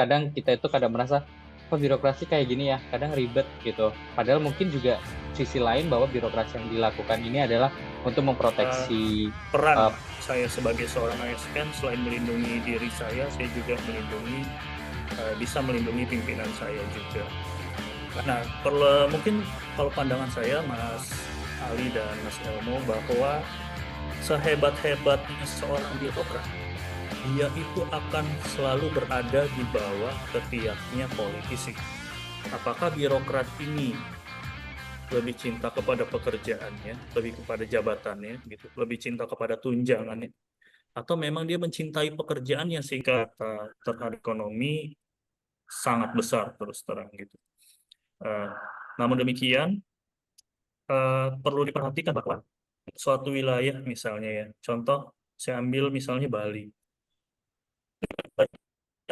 kadang kita itu kadang merasa, kok birokrasi kayak gini ya, kadang ribet gitu. Padahal mungkin juga sisi lain bahwa birokrasi yang dilakukan ini adalah untuk Eh, memproteksi peran uh, saya sebagai seorang ASN selain melindungi diri saya juga melindungi bisa melindungi pimpinan saya juga. Nah, perlu mungkin kalau pandangan saya Mas Ali dan Mas Elmo bahwa sehebat-hebatnya seorang birokrat, dia itu akan selalu berada di bawah ketiaknya politisi. Apakah birokrat ini lebih cinta kepada pekerjaannya, lebih kepada jabatannya, gitu, lebih cinta kepada tunjangannya, atau memang dia mencintai pekerjaannya sehingga terhadap ekonomi sangat besar terus terang gitu. Eh, Namun demikian perlu diperhatikan bahwa suatu wilayah misalnya ya, contoh saya ambil misalnya Bali,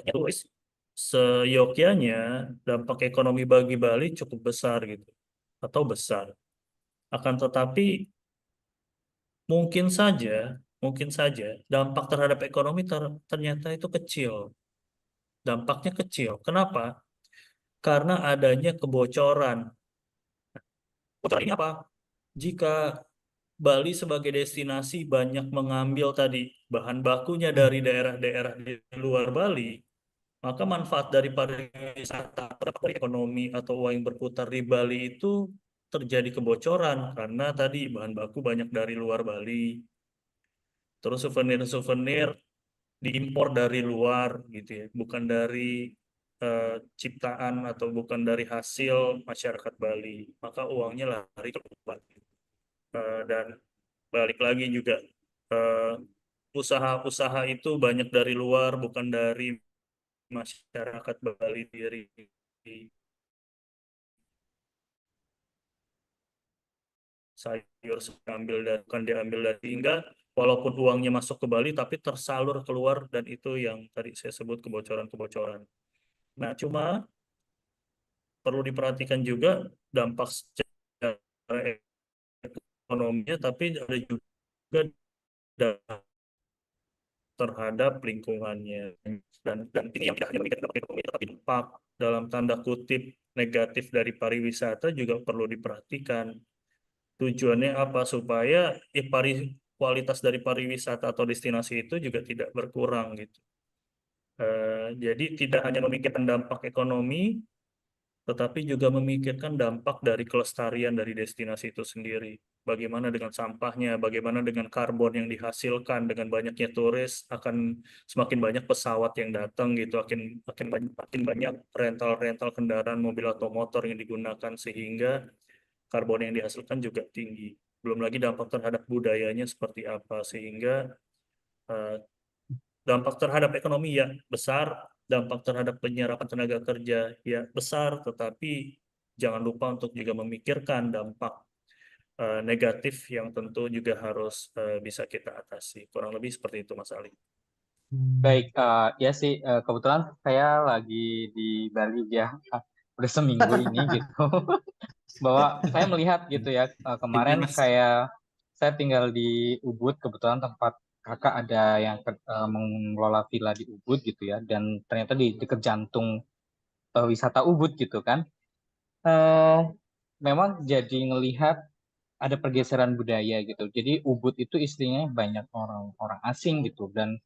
tulis seyogyanya dampak ekonomi bagi Bali cukup besar gitu atau besar. Akan tetapi mungkin saja, mungkin saja dampak terhadap ekonomi ternyata itu kecil. Dampaknya kecil. Kenapa? Karena adanya kebocoran. Kebocoran ini apa? Jika Bali sebagai destinasi banyak mengambil tadi bahan bakunya dari daerah-daerah di luar Bali, maka manfaat dari pariwisata, dari ekonomi atau uang yang berputar di Bali itu terjadi kebocoran karena tadi bahan baku banyak dari luar Bali. Terus souvenir-souvenir diimpor dari luar gitu ya, bukan dari eh, ciptaan atau bukan dari hasil masyarakat Bali. Maka uangnya lari ke luar. Dan balik lagi juga eh, usaha-usaha itu banyak dari luar, bukan dari masyarakat Bali sendiri. Sayur diambil dan bukan diambil dari hingga walaupun uangnya masuk ke Bali tapi tersalur keluar dan itu yang tadi saya sebut kebocoran-kebocoran. Nah, cuma perlu diperhatikan juga dampak secara ekonominya, tapi ada juga dampak terhadap lingkungannya. Dan ini yang tidak hanya memikirkan dampak ekonomi, tetapi dampak dalam tanda kutip negatif dari pariwisata juga perlu diperhatikan. Tujuannya apa? Supaya kualitas dari pariwisata atau destinasi itu juga tidak berkurang gitu. Jadi tidak hanya memikirkan dampak ekonomi, tetapi juga memikirkan dampak dari kelestarian dari destinasi itu sendiri. Bagaimana dengan sampahnya, bagaimana dengan karbon yang dihasilkan, dengan banyaknya turis, akan semakin banyak pesawat yang datang gitu, makin banyak rental-rental kendaraan mobil atau motor yang digunakan sehingga karbon yang dihasilkan juga tinggi. Belum lagi dampak terhadap budayanya seperti apa, sehingga eh, dampak terhadap ekonomi ya besar, dampak terhadap penyerapan tenaga kerja ya besar, tetapi jangan lupa untuk juga memikirkan dampak negatif yang tentu juga harus bisa kita atasi. Kurang lebih seperti itu, Mas Ali. baik. Ya sih, kebetulan saya lagi di Bali ya, udah seminggu ini gitu. Bahwa saya melihat gitu ya, kemarin Gimana, Mas? kayak saya tinggal di Ubud, kebetulan tempat kakak ada yang mengelola villa di Ubud gitu ya, dan ternyata di dekat jantung wisata Ubud gitu kan. eh Memang jadi ngelihat ada pergeseran budaya gitu. Jadi Ubud itu istrinya banyak orang-orang asing gitu, dan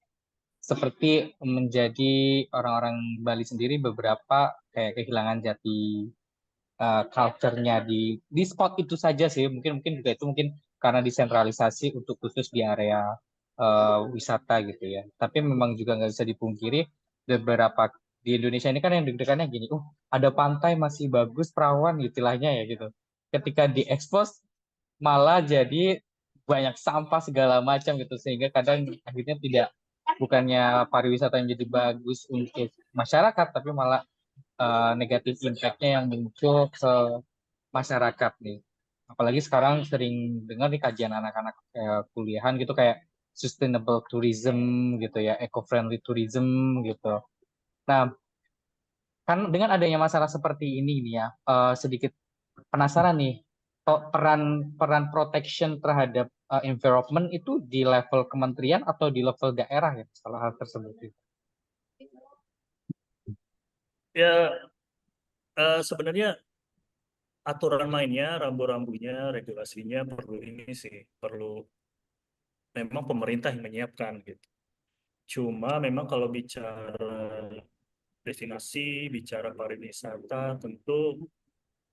seperti menjadi orang-orang Bali sendiri beberapa kayak kehilangan jati culture-nya di spot itu saja sih. Mungkin mungkin juga itu mungkin karena desentralisasi untuk khusus di area wisata gitu ya. Tapi memang juga nggak bisa dipungkiri beberapa di Indonesia ini kan yang deg-degannya gini, ada pantai masih bagus, perawan istilahnya ya gitu. Ketika diekspos malah jadi banyak sampah segala macam gitu, sehingga kadang akhirnya tidak, bukannya pariwisata yang jadi bagus untuk masyarakat, tapi malah negatif impact-nya yang muncul ke masyarakat nih. Apalagi sekarang sering dengar di kajian anak-anak kuliahan gitu kayak sustainable tourism gitu ya, eco-friendly tourism gitu. Nah, kan dengan adanya masalah seperti ini nih ya, sedikit penasaran nih, peran peran protection terhadap environment itu di level kementerian atau di level daerah ya, salah hal tersebut. Ya, sebenarnya aturan mainnya, rambu-rambunya, regulasinya perlu ini sih, perlu memang pemerintah yang menyiapkan gitu. Cuma memang kalau bicara destinasi, bicara pariwisata, tentu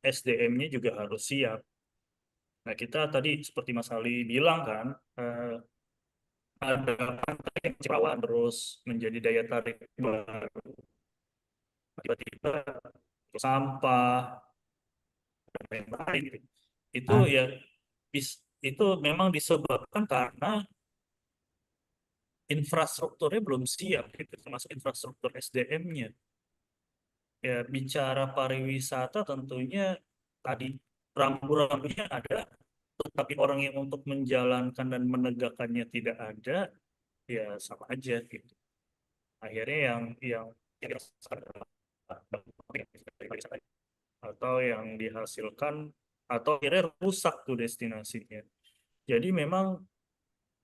SDM-nya juga harus siap. Nah, kita tadi seperti Mas Ali bilang kan, ada pantai yang Cipawan terus menjadi daya tarik baru. Tiba-tiba sampah dan lain-lain gitu. Itu Ah, ya itu memang disebabkan karena infrastrukturnya belum siap gitu, termasuk infrastruktur SDM-nya. Ya, bicara pariwisata tentunya tadi rambu-rambunya ada, tetapi orang yang untuk menjalankan dan menegakkannya tidak ada, ya sama aja gitu. Akhirnya yang tidak sadar atau yang dihasilkan atau akhirnya rusak tuh destinasinya. Jadi memang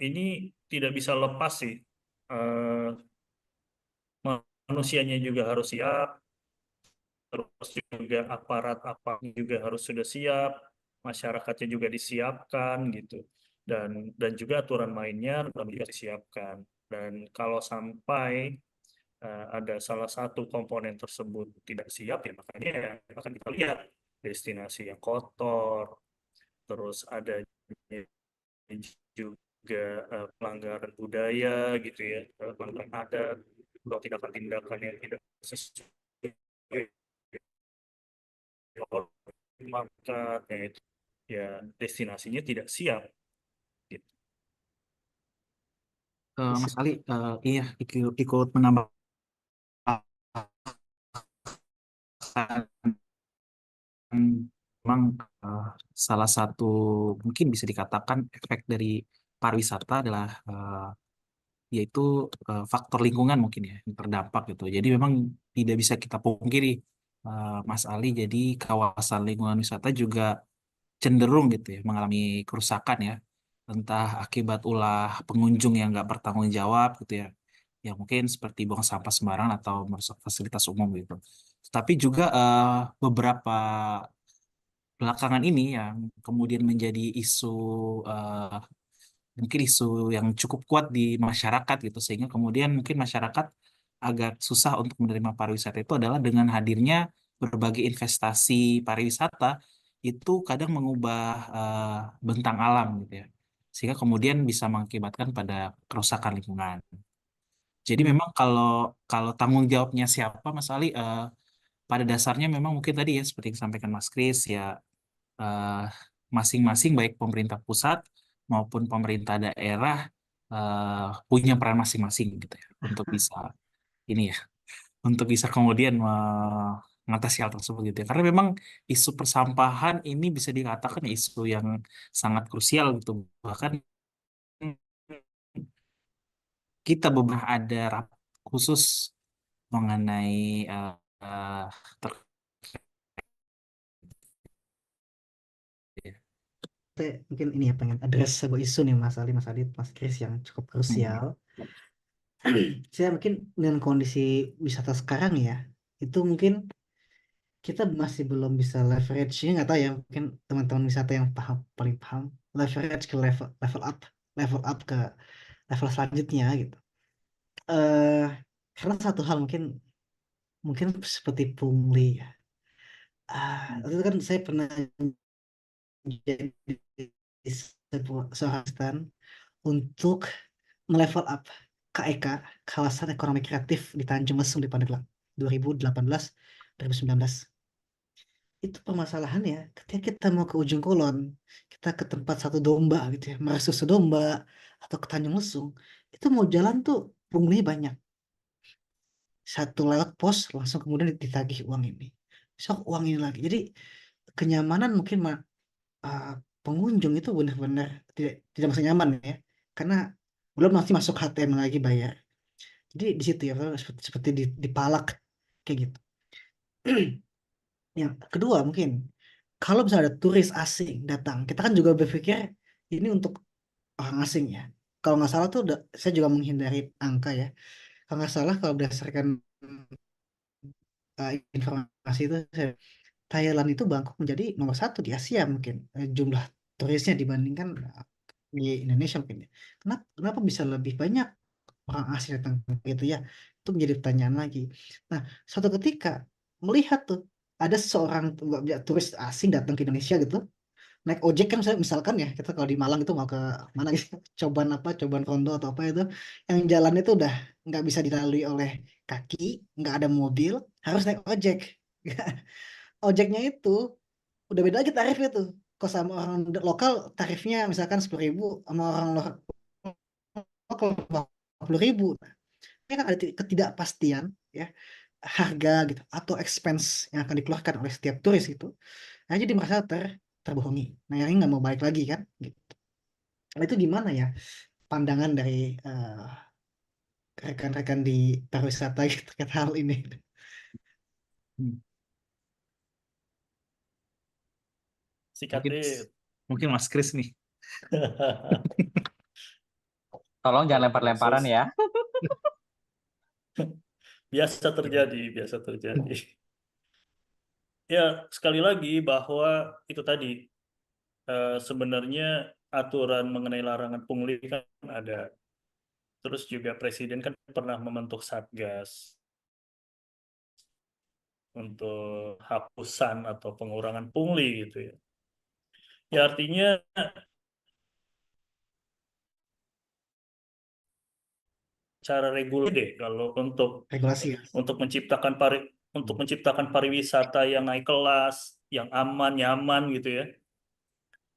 ini tidak bisa lepas sih. Eh, Manusianya juga harus siap, terus juga aparat apa juga harus sudah siap, masyarakatnya juga disiapkan gitu, dan juga aturan mainnya juga disiapkan. Dan kalau sampai ada salah satu komponen tersebut tidak siap, ya makanya akan kita lihat destinasi yang kotor, terus ada juga pelanggaran budaya gitu ya, pelanggaran adat, atau tindakan-tindakan yang tidak sesuai maka ya itu ya destinasinya tidak siap gitu. Mas Ali, iya ikut menambahkan memang eh, salah satu mungkin bisa dikatakan efek dari pariwisata adalah yaitu faktor lingkungan mungkin ya yang terdampak gitu. Jadi memang tidak bisa kita pungkiri Mas Ali, jadi kawasan lingkungan wisata juga cenderung gitu ya mengalami kerusakan ya, entah akibat ulah pengunjung yang nggak bertanggung jawab gitu ya, yang mungkin seperti buang sampah sembarangan atau merusak fasilitas umum gitu. Tapi juga beberapa belakangan ini yang kemudian menjadi isu, eh, mungkin isu yang cukup kuat di masyarakat gitu, sehingga kemudian mungkin masyarakat agak susah untuk menerima pariwisata itu adalah dengan hadirnya berbagai investasi pariwisata itu kadang mengubah bentang alam gitu ya, sehingga kemudian bisa mengakibatkan pada kerusakan lingkungan. Jadi Hmm. memang kalau kalau tanggung jawabnya siapa Mas Ali, pada dasarnya memang mungkin tadi ya seperti yang disampaikan Mas Kris ya, eh, masing-masing baik pemerintah pusat maupun pemerintah daerah punya peran masing-masing gitu ya untuk bisa ini ya, untuk bisa kemudian mengatasi hal tersebut gitu ya. Karena memang isu persampahan ini bisa dikatakan isu yang sangat krusial gitu. Bahkan kita beberapa ada rapat khusus mengenai eh, eh, ter- Mungkin ini ya pengen address sebuah isu nih Mas Ali, Mas Adit, Mas Kris yang cukup Hmm. krusial. Saya mungkin dengan kondisi wisata sekarang ya, itu mungkin kita masih belum bisa leverage, ini nggak tahu ya, mungkin teman-teman wisata yang paham paling paham leverage ke level level up ke level selanjutnya gitu. eh karena satu hal mungkin mungkin seperti pungli ya. Itu kan saya pernah jadi seorang asisten untuk melevel up KEK, kawasan ekonomi kreatif di Tanjung Lesung di Pandeglang 2018 2019. Itu permasalahannya ketika kita mau ke ujung kulon, kita ke tempat satu domba gitu ya, merah susu domba atau ke Tanjung Lesung, itu mau jalan tuh pungli banyak. Satu lewat pos langsung kemudian ditagih uang ini. Besok uang ini lagi. Jadi kenyamanan mungkin uh, pengunjung itu benar-benar tidak merasa nyaman ya. Karena belum nanti masuk HTM lagi bayar. Jadi di situ ya seperti dipalak kayak gitu. Yang kedua mungkin kalau misalnya ada turis asing datang, kita kan juga berpikir ini untuk orang asing ya. Kalau nggak salah tuh saya juga menghindari angka ya. Kalau nggak salah kalau berdasarkan informasi itu, Thailand itu bangkok menjadi nomor satu di Asia mungkin, jumlah turisnya dibandingkan di Indonesia mungkin ya. Kenapa bisa lebih banyak orang asing datang gitu ya? Itu menjadi pertanyaan lagi. Nah, suatu ketika melihat tuh ada seorang turis asing datang ke Indonesia gitu, naik ojek kan, misalkan ya kita kalau di Malang itu mau ke mana gitu, Coban Rondo atau apa itu, yang jalan itu udah nggak bisa dilalui oleh kaki, nggak ada mobil, harus naik ojek. Ojeknya itu udah beda lagi tarifnya tuh. Kalau sama orang lokal tarifnya misalkan 10.000, sama orang lokal 40.000. Ini kan ada ketidakpastian ya, harga gitu atau expense yang akan dikeluarkan oleh setiap turis itu. Nah, jadi merasa terbohongi. Nah, yang ini nggak mau balik lagi kan gitu. Nah, itu gimana ya pandangan dari rekan-rekan di pariwisata gitu terkait hal ini? Hmm. Sikat Mungkin deh. mungkin Mas Kris nih. Tolong jangan Kalau lempar-lemparan khusus, ya. biasa terjadi. Ya, sekali lagi bahwa itu tadi, sebenarnya aturan mengenai larangan pungli kan ada. Terus juga Presiden kan pernah membentuk Satgas untuk hapusan atau pengurangan pungli gitu ya. Ya artinya cara regulasi deh kalau Regulasi ya. untuk menciptakan pariwisata yang naik kelas, yang aman, nyaman gitu ya.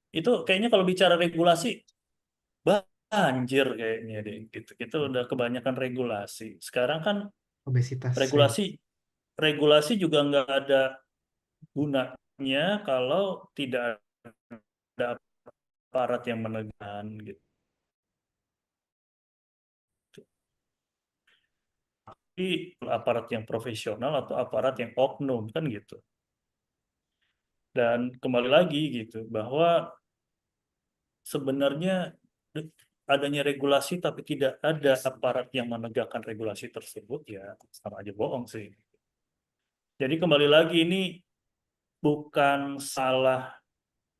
Itu kayaknya kalau bicara regulasi banjir kayaknya deh gitu. Itu udah kebanyakan regulasi. Sekarang kan Obesitas ya. regulasi regulasi juga nggak ada gunanya kalau tidak ada aparat yang menegakkan gitu. Tapi aparat yang profesional atau aparat yang oknum kan gitu. Dan kembali lagi gitu bahwa sebenarnya adanya regulasi tapi tidak ada aparat yang menegakkan regulasi tersebut ya sama aja bohong sih. Jadi kembali lagi ini bukan salah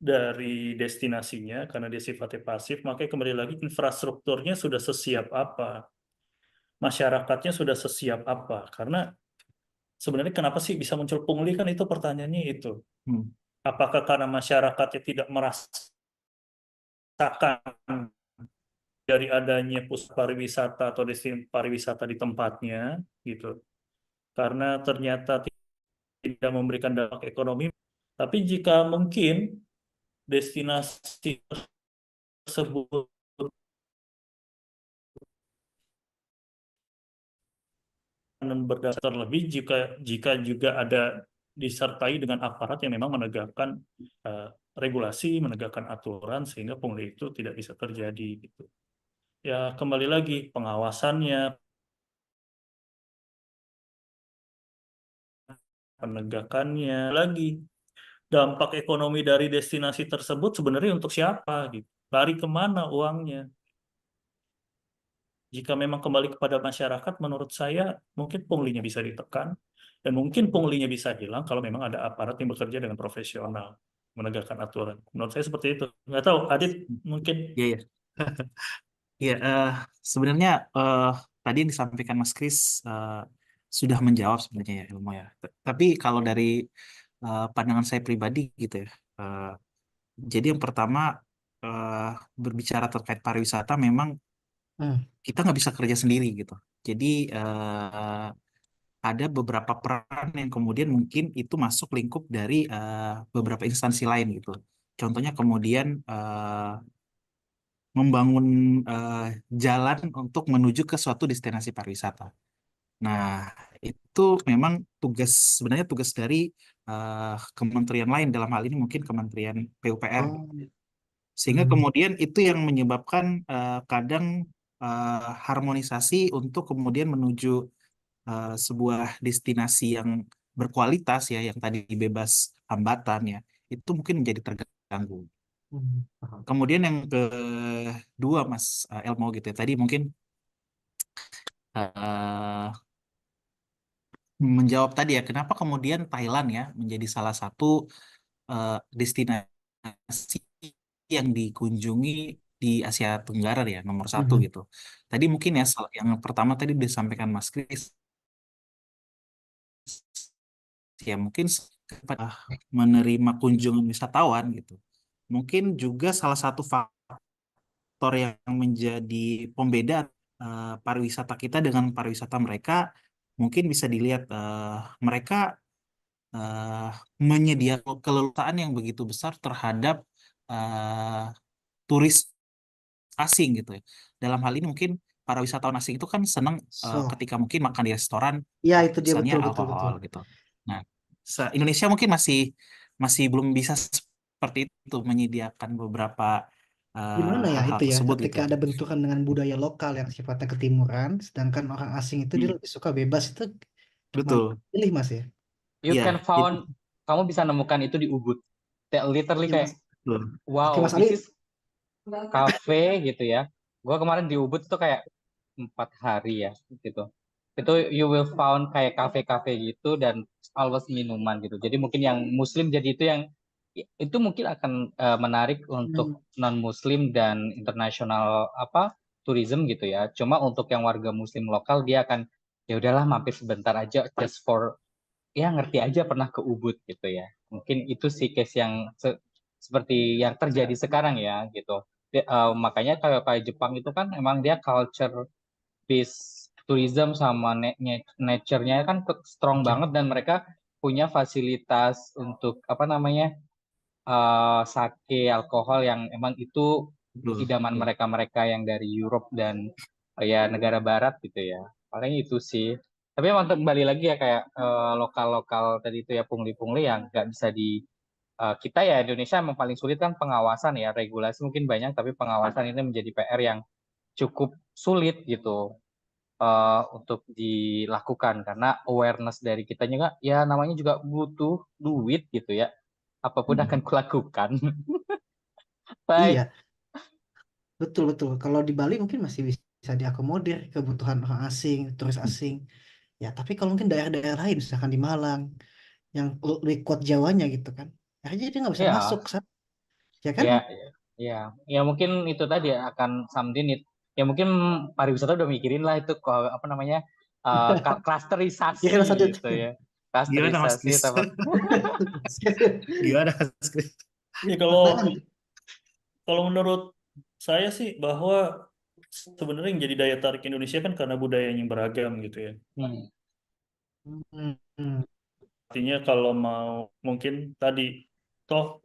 dari destinasinya karena dia sifatnya pasif, makanya kembali lagi infrastrukturnya sudah sesiap apa, masyarakatnya sudah sesiap apa. Karena sebenarnya kenapa sih bisa muncul pungli kan itu pertanyaannya itu. Hmm. Apakah karena masyarakatnya tidak merasakan dari adanya pusat pariwisata atau destinasi pariwisata di tempatnya gitu. Karena ternyata tidak memberikan dampak ekonomi. Tapi jika mungkin destinasi tersebut dan berdasar lebih jika juga ada disertai dengan aparat yang memang menegakkan regulasi, menegakkan aturan sehingga pungli itu tidak bisa terjadi gitu. Ya kembali lagi pengawasannya, penegakannya lagi dampak ekonomi dari destinasi tersebut sebenarnya untuk siapa gitu. Lari kemana uangnya? Jika memang kembali kepada masyarakat, menurut saya mungkin punglinya bisa ditekan dan mungkin punglinya bisa hilang kalau memang ada aparat yang bekerja dengan profesional menegakkan aturan. Menurut saya seperti itu. Nggak tahu, Adit mungkin. Iya, iya. Iya, sebenarnya tadi yang disampaikan Mas Kris sudah menjawab sebenarnya ya ilmu ya. Tapi kalau dari pandangan saya pribadi gitu ya, jadi yang pertama eh, berbicara terkait pariwisata memang Hmm. kita nggak bisa kerja sendiri gitu. Jadi ada beberapa peran yang kemudian mungkin itu masuk lingkup dari beberapa instansi lain gitu. Contohnya kemudian membangun eh, jalan untuk menuju ke suatu destinasi pariwisata. Nah, itu memang sebenarnya tugas dari kementerian lain, dalam hal ini mungkin Kementerian PUPR. Oh. Sehingga Hmm. kemudian itu yang menyebabkan kadang harmonisasi untuk kemudian menuju sebuah destinasi yang berkualitas ya, yang tadi bebas hambatan ya, itu mungkin menjadi terganggu. Paham. Kemudian yang kedua, Mas Elmo gitu ya, tadi mungkin menjawab tadi ya, kenapa kemudian Thailand ya menjadi salah satu destinasi yang dikunjungi di Asia Tenggara ya, nomor satu Mhm. gitu. Tadi mungkin ya, yang pertama tadi disampaikan Mas Kris, ya mungkin kepada menerima kunjungan wisatawan gitu. Mungkin juga salah satu faktor yang menjadi pembeda pariwisata kita dengan pariwisata mereka, mungkin bisa dilihat mereka eh, menyediakan keleluasaan yang begitu besar terhadap turis asing gitu ya. Dalam hal ini mungkin para wisatawan asing itu kan senang So, ketika mungkin makan di restoran, ya itu dia misalnya betul betul betul. alkohol gitu. Nah, Indonesia mungkin masih masih belum bisa seperti itu menyediakan beberapa Gimana ya hal-hal itu ya, tersebut gitu. ketika ada benturan dengan budaya lokal yang sifatnya ketimuran, sedangkan orang asing itu dia Hmm, lebih suka bebas, itu mana betul. pilih Mas ya? You Iya, can jadi found, kamu bisa nemukan itu di Ubud. Kayak literally Iya Mas. kayak, betul. Oke wow, Mas Ali, this is cafe gitu ya. Gua kemarin di Ubud tuh kayak 4 hari ya gitu. Itu you will found kayak kafe-kafe gitu dan always minuman gitu. Jadi mungkin yang Muslim jadi itu yang itu mungkin akan menarik untuk non Muslim dan internasional apa tourism gitu ya. Cuma untuk yang warga Muslim lokal dia akan ya udahlah mampir sebentar aja just for ya ngerti aja pernah ke Ubud gitu ya. Mungkin itu sih case yang seperti yang terjadi sekarang ya gitu. Makanya kayak Jepang itu kan emang dia culture based tourism sama nature-nya kan strong oke. banget dan mereka punya fasilitas untuk apa namanya sake alkohol yang emang itu Betul, idaman betul. mereka-mereka yang dari Europe dan ya negara Barat gitu ya. Paling itu sih. Tapi emang kembali lagi ya kayak lokal-lokal tadi itu ya pungli-pungli yang nggak bisa di kita ya Indonesia emang paling sulit kan pengawasan ya regulasi mungkin banyak tapi pengawasan ini menjadi PR yang cukup sulit gitu untuk dilakukan karena awareness dari kita juga ya namanya juga butuh duit gitu ya apapun akan kulakukan. Baik. Iya, betul betul. Kalau di Bali mungkin masih bisa diakomodir kebutuhan orang asing, turis asing. Ya, tapi kalau mungkin daerah-daerah lain, misalkan di Malang, yang lebih kuat Jawanya gitu kan, akhirnya dia nggak bisa masuk, Ya, ya kan? ya, ya, ya mungkin itu tadi ya, akan something ya mungkin pariwisata udah mikirin lah itu apa namanya klasterisasi Kira lanjut. gitu ya, Gimana Mas klasterisasi Kris? tempat. Gimana Mas Kris? Ya kalau Tantangan. kalau menurut saya sih bahwa sebenarnya yang jadi daya tarik Indonesia kan karena budayanya yang beragam gitu ya. Hmm. Hmm. Artinya kalau mau mungkin tadi toh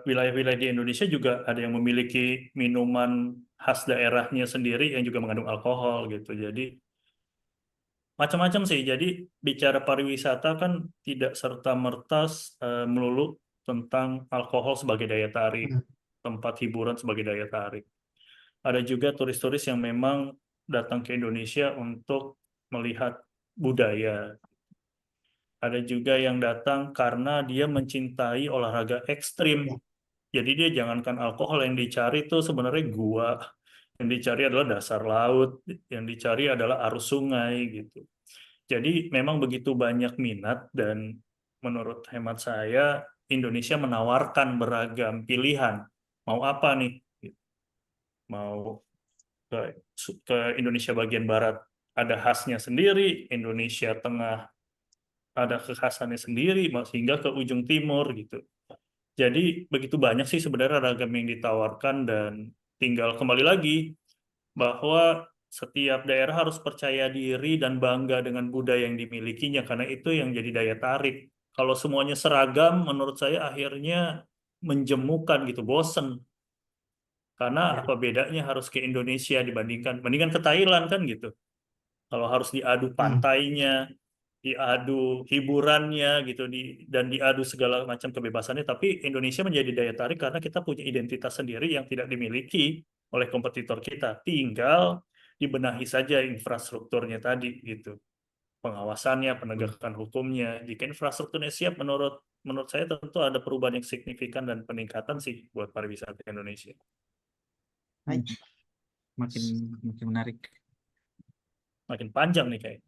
wilayah-wilayah di Indonesia juga ada yang memiliki minuman khas daerahnya sendiri yang juga mengandung alkohol gitu. Jadi macam-macam sih. Jadi bicara pariwisata kan tidak serta-merta melulu tentang alkohol sebagai daya tarik, Hmm. tempat hiburan sebagai daya tarik. Ada juga turis-turis yang memang datang ke Indonesia untuk melihat budaya. Ada juga yang datang karena dia mencintai olahraga ekstrim. Ya. Jadi dia jangankan alkohol yang dicari tuh sebenarnya gua, yang dicari adalah dasar laut, yang dicari adalah arus sungai gitu. Jadi memang begitu banyak minat dan menurut hemat saya Indonesia menawarkan beragam pilihan. Mau apa nih? Mau ke ke Indonesia bagian barat ada khasnya sendiri, Indonesia tengah ada kekhasannya sendiri, sehingga ke ujung timur gitu. Jadi begitu banyak sih sebenarnya ragam yang ditawarkan dan tinggal kembali lagi bahwa setiap daerah harus percaya diri dan bangga dengan budaya yang dimilikinya karena itu yang jadi daya tarik. Kalau semuanya seragam, menurut saya akhirnya menjemukan gitu, bosen. Karena Ya. apa bedanya harus ke Indonesia bandingkan ke Thailand kan gitu. Kalau harus diadu Hmm. pantainya, diadu hiburannya gitu dan diadu segala macam kebebasannya, tapi Indonesia menjadi daya tarik karena kita punya identitas sendiri yang tidak dimiliki oleh kompetitor kita. Tinggal dibenahi saja infrastrukturnya tadi gitu. Pengawasannya, penegakan hukumnya. Jika infrastrukturnya siap menurut menurut saya tentu ada perubahan yang signifikan dan peningkatan sih buat pariwisata Indonesia. Hmm, Baik. makin makin menarik. Makin panjang nih kayak.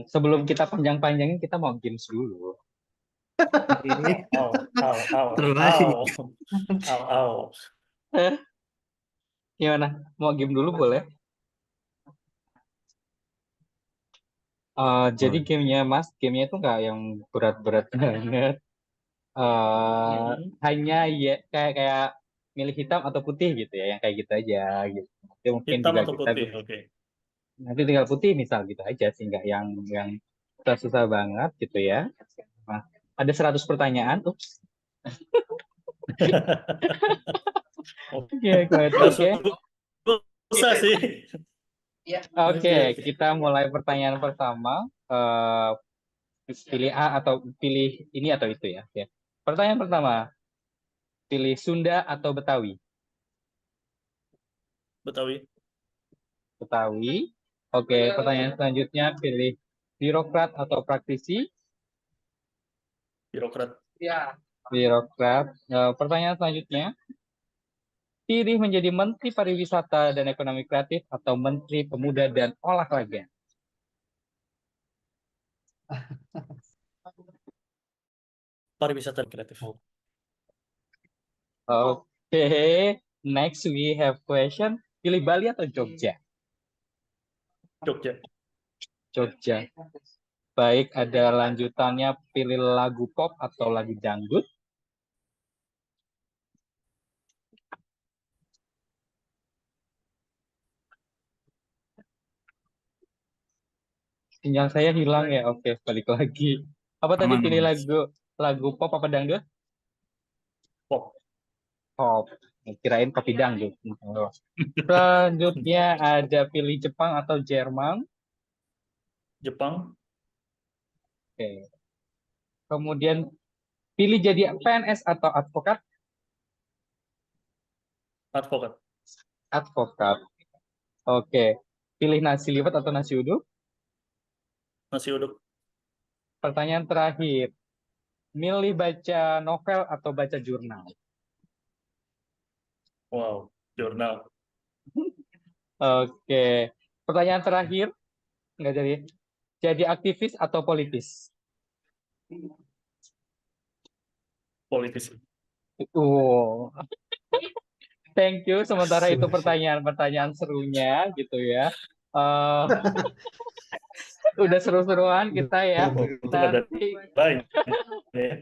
Sebelum kita panjang-panjangin, kita mau games dulu. Terbaik. Au. Gimana? Mau game dulu boleh? Jadi Boleh. gamenya Mas, gamenya itu nggak yang berat-berat banget. Hanya ya kayak kayak milih hitam atau putih gitu ya, yang kayak gitu aja gitu. Nanti mungkin Hitam juga atau kita putih? Oke. nanti tinggal putih misal gitu aja sih, nggak yang susah banget gitu ya. Nah, ada 100 pertanyaan. Ups. Oke, good. Nggak Oke. susah sih. Oke, kita mulai pertanyaan pertama. Pilih A atau pilih ini atau itu ya. Oke. Pertanyaan pertama, pilih Sunda atau Betawi? Betawi, Betawi. Oke, pertanyaan selanjutnya, pilih birokrat atau praktisi? birokrat, Birokrat. Pertanyaan selanjutnya, pilih menjadi Menteri Pariwisata dan Ekonomi Kreatif atau Menteri Pemuda dan Olahraga? pariwisata kreatif. Oke, next we have question. Pilih Bali atau Jogja? Jogja, Jogja. Baik, ada lanjutannya, pilih lagu pop atau lagu dangdut? Sinyal saya hilang ya. Oke, balik lagi. Apa tadi, Aman, pilih aman. lagu pop apa dangdut? pop, Pop. Kirain kopi dangdut. Selanjutnya ada pilih Jepang atau Jerman. Jepang, Oke. Kemudian pilih jadi PNS atau advokat? advokat, Advokat. Oke. Pilih nasi liwet atau nasi uduk? nasi uduk, Pertanyaan terakhir. Milih baca novel atau baca jurnal? wow, jurnal, Oke. Pertanyaan terakhir. Nggak jadi. Jadi aktivis atau politis? politisi. Oh, thank you. Sementara itu Sudah. pertanyaan-pertanyaan serunya gitu ya. Eh, udah seru-seruan kita ya. Untung ada Nanti, lain. Ya.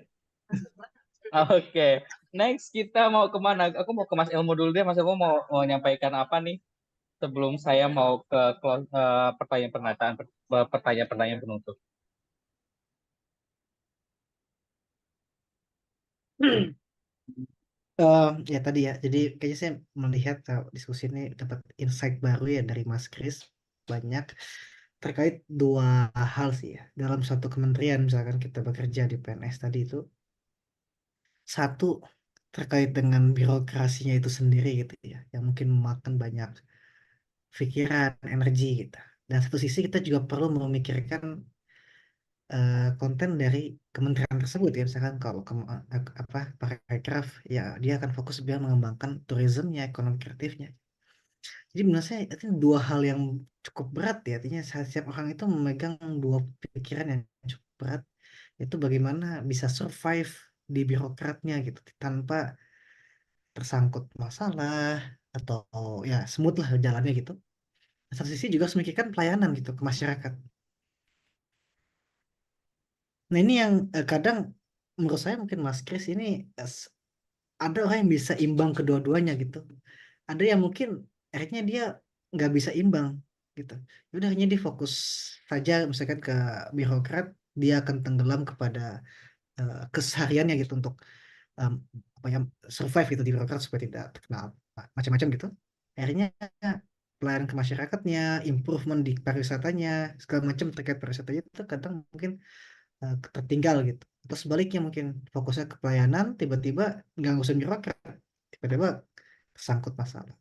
oke. Next kita mau kemana? Aku mau ke Mas Elmo dulu deh. Mas Elmo mau nyampaikan apa nih sebelum saya mau ke pertanyaan-pertanyaan penutup. Ya tadi ya, jadi kayaknya saya melihat diskusi ini dapat insight baru ya dari Mas Kris, banyak terkait dua hal sih ya. Dalam satu kementerian misalkan kita bekerja di PNS tadi itu, satu terkait dengan birokrasinya itu sendiri gitu ya, yang mungkin memakan banyak pikiran, energi gitu. Dan satu sisi kita juga perlu memikirkan konten dari kementerian tersebut ya, misalkan kalau apa parekraf ya, dia akan fokus biar mengembangkan turismenya, ekonomi kreatifnya. Jadi menurut saya itu dua hal yang cukup berat ya, artinya setiap orang itu memegang dua pikiran yang cukup berat, itu bagaimana bisa survive di birokratnya gitu tanpa tersangkut masalah atau ya smooth lah jalannya gitu. Satu sisi juga harus memikirkan pelayanan gitu ke masyarakat. Nah ini yang kadang menurut saya mungkin Mas Kris ini ada orang yang bisa imbang kedua-duanya gitu. Ada yang mungkin akhirnya dia nggak bisa imbang gitu. Ya udah hanya dia fokus saja misalkan ke birokrat, dia akan tenggelam kepada kesehariannya gitu untuk em, apa ya, survive gitu di birokrat supaya tidak terkena macam-macam gitu. Akhirnya pelayanan ke masyarakatnya, improvement di pariwisatanya, segala macam terkait pariwisatanya itu kadang mungkin tertinggal gitu. Atau sebaliknya mungkin fokusnya ke pelayanan, tiba-tiba nggak ngurusin birokrat, tiba-tiba tersangkut masalah.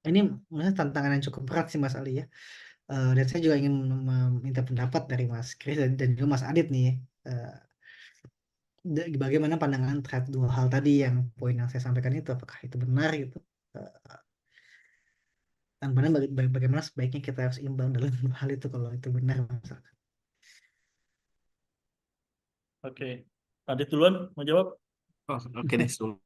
Ini menurut saya tantangan yang cukup berat sih Mas Ali ya. Dan saya juga ingin meminta pendapat dari Mas Kris dan juga Mas Adit nih. eh, Bagaimana pandangan terhadap dua hal tadi, yang poin yang saya sampaikan itu, apakah itu benar gitu? Eh, Dan benar bagaimana sebaiknya kita harus imbang dalam hal itu kalau itu benar misalkan. Oke. Adit duluan mau jawab? Oh, oke deh, sebelum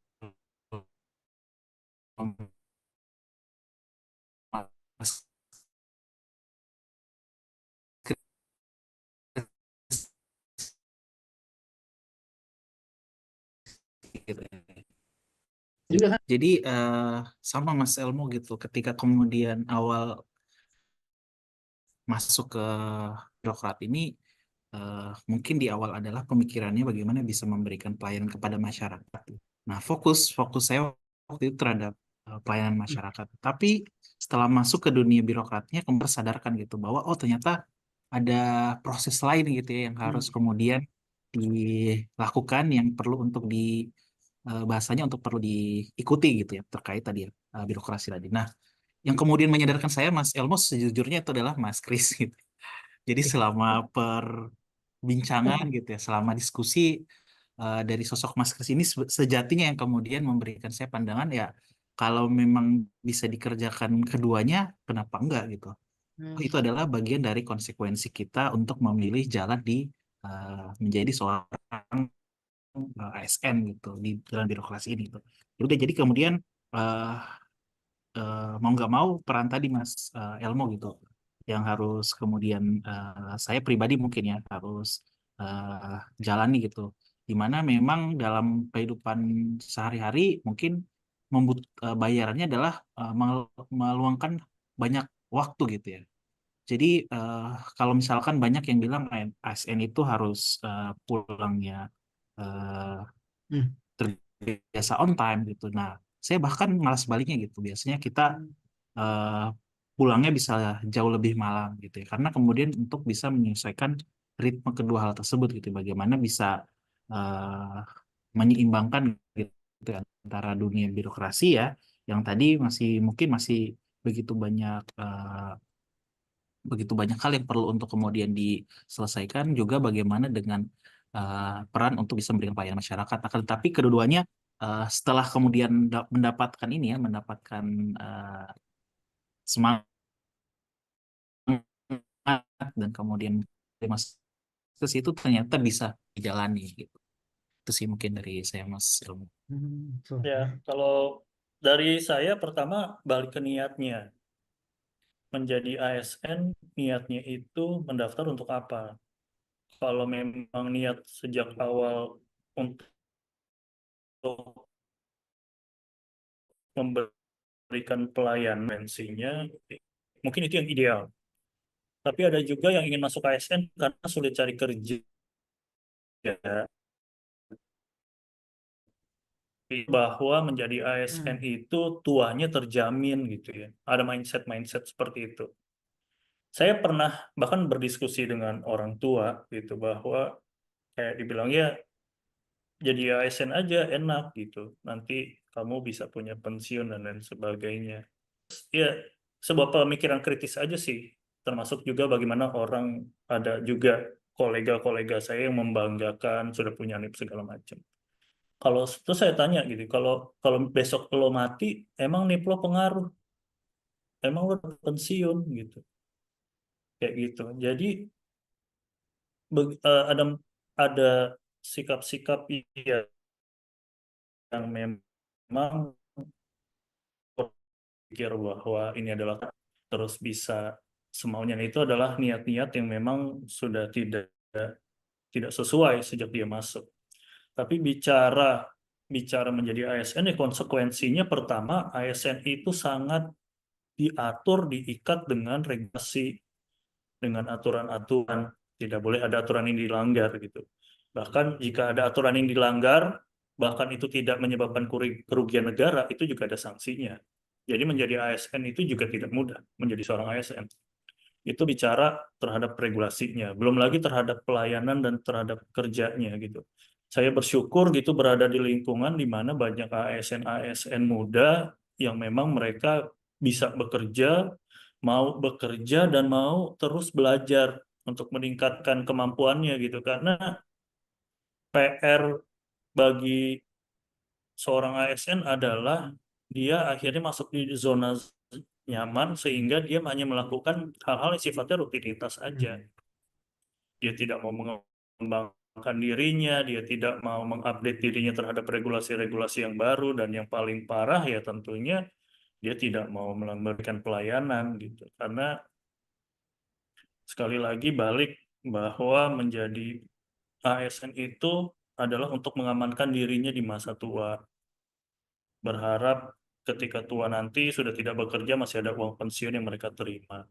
Mas gitu ya. Juga kan? Jadi sama Mas Elmo gitu, ketika kemudian awal masuk ke birokrat ini, mungkin di awal adalah pemikirannya bagaimana bisa memberikan pelayanan kepada masyarakat. Nah, fokus saya waktu itu terhadap pelayanan masyarakat. Tapi setelah masuk ke dunia birokratnya, kemudian sadarkan gitu bahwa oh ternyata ada proses lain gitu ya yang harus kemudian dilakukan, yang perlu untuk bahasanya untuk perlu diikuti gitu ya terkait tadi ya birokrasi tadi. Nah, yang kemudian menyadarkan saya Mas Elmo sejujurnya itu adalah Mas Kris gitu. Jadi selama perbincangan gitu ya, selama diskusi dari sosok Mas Kris ini sejatinya yang kemudian memberikan saya pandangan ya kalau memang bisa dikerjakan keduanya, kenapa enggak gitu. Oh, itu adalah bagian dari konsekuensi kita untuk memilih jalan menjadi seorang ASN gitu di dalam birokrasi ini gitu. Ya udah, jadi kemudian eh, mau nggak mau peran tadi Mas Elmo gitu yang harus kemudian saya pribadi mungkin ya harus jalani gitu, dimana memang dalam kehidupan sehari-hari mungkin bayarannya adalah meluangkan banyak waktu gitu ya. Jadi kalau misalkan banyak yang bilang ASN itu harus pulangnya terbiasa on time gitu. Nah, saya bahkan malah sebaliknya gitu. Biasanya kita eh, pulangnya bisa jauh lebih malam gitu ya. Karena kemudian untuk bisa menyesuaikan ritme kedua hal tersebut gitu. Bagaimana bisa eh, menyeimbangkan gitu antara dunia birokrasi ya, yang tadi mungkin masih begitu banyak begitu banyak hal yang perlu untuk kemudian diselesaikan, juga bagaimana dengan peran untuk bisa memberikan pelayanan masyarakat. Akan tetapi kedua-duanya setelah kemudian mendapatkan ini ya, mendapatkan semangat dan kemudian mas ke situ ternyata bisa dijalani gitu. Itu sih mungkin dari saya Mas Ilmu. Ya, kalau dari saya pertama balik ke niatnya. Menjadi ASN, niatnya itu mendaftar untuk apa? Kalau memang niat sejak awal untuk memberikan pelayanan mensinya, mungkin itu yang ideal. Tapi ada juga yang ingin masuk ASN karena sulit cari kerja. Bahwa menjadi ASN itu tuanya terjamin gitu ya. Ada mindset seperti itu. Saya pernah bahkan berdiskusi dengan orang tua gitu bahwa kayak dibilang ya jadi ASN aja enak gitu. Nanti kamu bisa punya pensiun dan lain sebagainya. Ya, sebuah pemikiran kritis aja sih. Termasuk juga bagaimana orang, ada juga kolega-kolega saya yang membanggakan sudah punya NIP segala macam. Kalau terus saya tanya gitu, kalau kalau besok lo mati, emang NIP lo pengaruh? Emang lo pensiun gitu? Kayak gitu. Jadi ada sikap-sikap yang memang pikir bahwa ini adalah terus bisa semaunya, itu adalah niat-niat yang memang sudah tidak sesuai sejak dia masuk. Tapi bicara menjadi ASN, ya konsekuensinya pertama ASN itu sangat diatur, diikat dengan regulasi, dengan aturan-aturan. Tidak boleh ada aturan yang dilanggar gitu. Bahkan jika ada aturan yang dilanggar, bahkan itu tidak menyebabkan kerugian negara, itu juga ada sanksinya. Jadi menjadi ASN itu juga tidak mudah, menjadi seorang ASN. Itu bicara terhadap regulasinya, belum lagi terhadap pelayanan dan terhadap kerjanya gitu. Saya bersyukur gitu berada di lingkungan di mana banyak ASN muda yang memang mereka bisa bekerja, mau bekerja dan mau terus belajar untuk meningkatkan kemampuannya gitu. Karena PR bagi seorang ASN adalah dia akhirnya masuk di nyaman sehingga dia hanya melakukan hal-hal yang sifatnya rutinitas aja. Dia tidak mau mengembangkan dirinya, dia tidak mau mengupdate dirinya terhadap regulasi-regulasi yang baru, dan yang paling parah ya tentunya dia tidak mau memberikan pelayanan gitu. Karena sekali lagi balik bahwa menjadi ASN itu adalah untuk mengamankan dirinya di masa tua. Berharap ketika tua nanti sudah tidak bekerja masih ada uang pensiun yang mereka terima.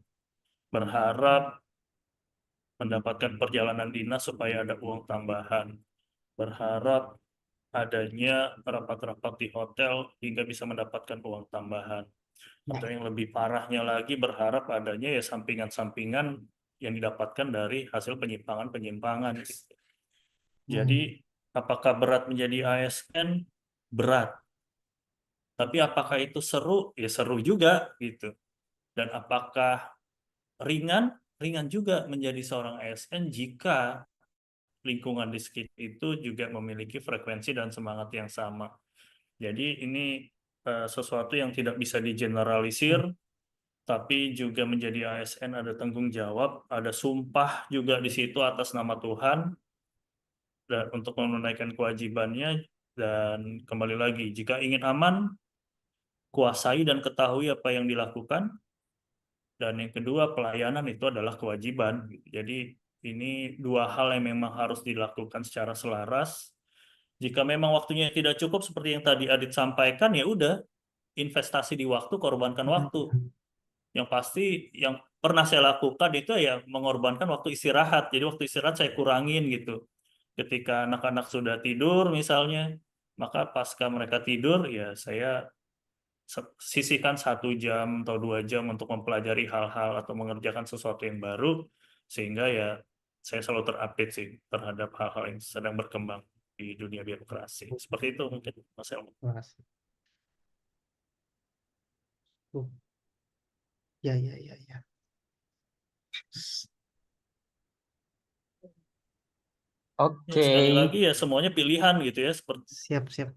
Berharap mendapatkan perjalanan dinas supaya ada uang tambahan. Berharap adanya rapat-rapat di hotel hingga bisa mendapatkan uang tambahan. Atau yang lebih parahnya lagi, berharap adanya ya sampingan-sampingan yang didapatkan dari hasil penyimpangan-penyimpangan. Jadi apakah berat menjadi ASN? Berat. Tapi apakah itu seru? Ya seru juga gitu. Dan apakah ringan? Ringan juga menjadi seorang ASN jika lingkungan di sekitar itu juga memiliki frekuensi dan semangat yang sama. Jadi ini sesuatu yang tidak bisa digeneralisir, tapi juga menjadi ASN ada tanggung jawab, ada sumpah juga di situ atas nama Tuhan, dan untuk menunaikan kewajibannya. Dan kembali lagi, jika ingin aman, kuasai dan ketahui apa yang dilakukan. Dan yang kedua, pelayanan itu adalah kewajiban. Jadi ini dua hal yang memang harus dilakukan secara selaras. Jika memang waktunya tidak cukup seperti yang tadi Adit sampaikan, ya udah, investasi di waktu, korbankan waktu. Yang pasti yang pernah saya lakukan itu ya mengorbankan waktu istirahat. Jadi waktu istirahat saya kurangin gitu. Ketika anak-anak sudah tidur misalnya, maka pasca mereka tidur ya saya sisihkan 1 jam atau 2 jam untuk mempelajari hal-hal atau mengerjakan sesuatu yang baru, sehingga ya saya selalu terupdate sih terhadap hal-hal yang sedang berkembang di dunia birokrasi. Seperti itu mungkin Mas Elmo. Terima kasih. Ya, ya, ya, ya. Oke. Ya, sekali lagi ya semuanya pilihan gitu ya, seperti Siap, siap.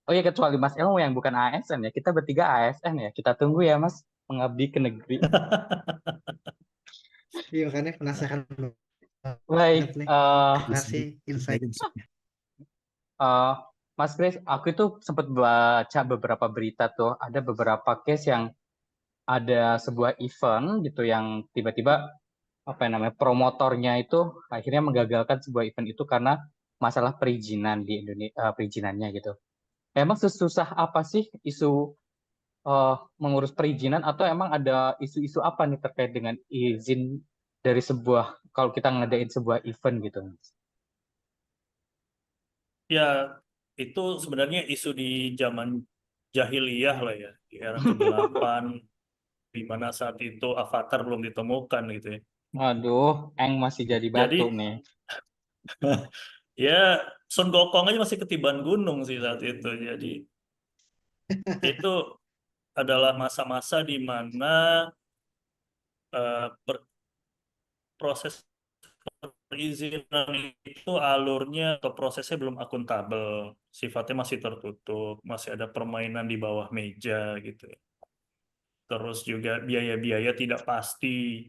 Oh ya, kecuali Mas Elmo yang bukan ASN ya. Kita bertiga ASN ya. Kita tunggu ya Mas, mengabdi ke negeri. Iya, makanya penasaran Baik, banget nih. Bisa Kasih insight. maksudnya. Mas Chris, aku itu sempat baca beberapa berita tuh. Ada beberapa case yang ada sebuah event gitu yang tiba-tiba apa yang namanya promotornya itu akhirnya menggagalkan sebuah event itu karena masalah perizinan di Indonesia, perizinannya gitu. Emang sesusah apa sih isu mengurus perizinan, atau emang ada isu-isu apa nih terkait dengan izin dari sebuah, kalau kita ngadain sebuah event gitu? ya itu sebenarnya isu di zaman jahiliyah lah ya, di era kegelapan, di mana saat itu avatar belum ditemukan gitu ya. Waduh, Eng masih jadi batu Jadi nih. ya Sun Gokong aja masih ketiban gunung sih saat itu. Jadi itu adalah masa-masa di mana proses perizinan itu alurnya atau prosesnya belum akuntabel, sifatnya masih tertutup, masih ada permainan di bawah meja gitu. Terus juga biaya-biaya tidak pasti.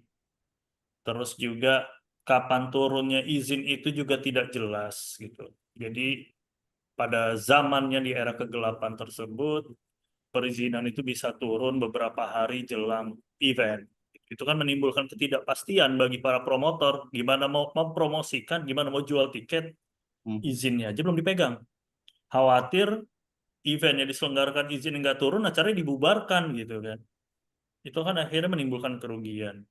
Terus juga kapan turunnya izin itu juga tidak jelas gitu. Jadi pada zamannya di era kegelapan tersebut, perizinan itu bisa turun beberapa hari jelang event. Itu kan menimbulkan ketidakpastian bagi para promotor, gimana mau mempromosikan, gimana mau jual tiket, izinnya aja belum dipegang. Khawatir eventnya diselenggarakan izin nggak turun, acaranya dibubarkan gitu kan. Itu kan akhirnya menimbulkan kerugian.